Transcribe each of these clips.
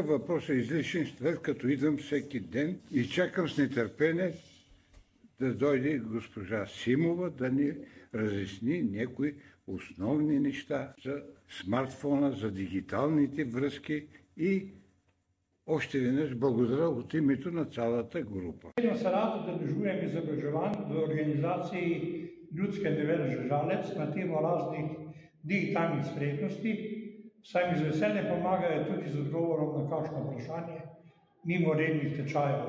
въпрос е излишен, след като идвам всеки ден и чакам с нетърпение да дойде госпожа Симова да ни разясни някои основни неща за смартфона, за дигиталните връзки и още веднъж благодаря от името на цялата група. Vedno se rad udeležujem izobraževanj v organizaciji Ljudske univerze Žalec na temo raznih digitalnih spretnosti, saj mi z veseljem pomagajo tudi z odgovorom na kakšno vprašanje mimo rednih tečajev.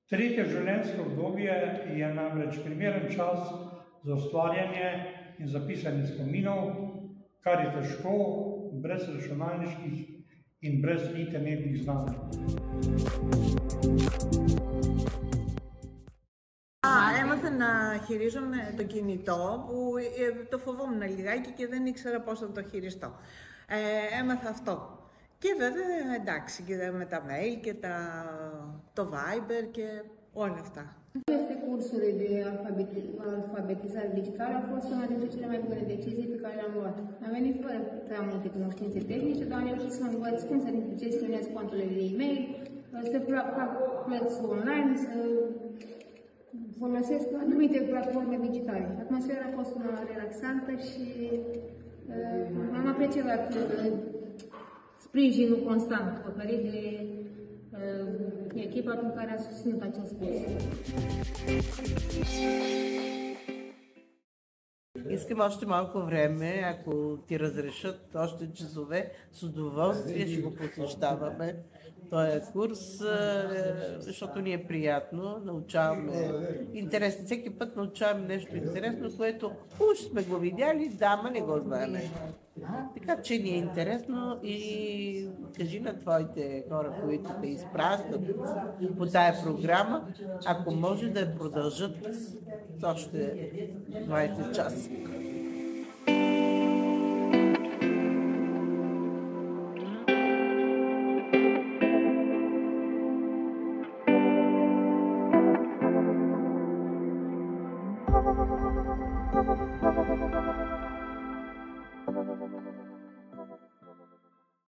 Tretje življenjsko obdobje je namreč primeren čas za ustvarjanje in zapisanje spominov, kar je težko brez računalniških in brez internetnih znanj. Έμαθα να χειρίζομαι το κινητό που το φοβόμουν λιγάκι και δεν ήξερα πώς θα το χειριστώ. Έμαθα αυτό. Και βέβαια εντάξει και με τα mail και το Viber και όλα αυτά. Aceste cursuri de alfabetizare digitală au fost una dintre cele mai bune decizii pe care le-am luat. Am venit fără prea multe cunoștințe tehnice, dar am reușit să învăț cum să gestionez conturile de e-mail, să fac plăți online, să folosesc anumite platforme digitale. Atmosfera a fost una relaxantă și am apreciat sprijinul constant oferit de echipa pe care a susținut acest curs. Искам още малко време, ако ти разрешат още часове, с удоволствие ще го посещаваме този курс, защото ни е приятно, научаваме интересно. Всеки път научаваме нещо интересно, което уж сме го видяли, да, ама не го знаем. Така че ни е интересно и кажи на твоите хора, които те изпращат по тая програма, ако може да я продължат с още 20 часа. Thank you.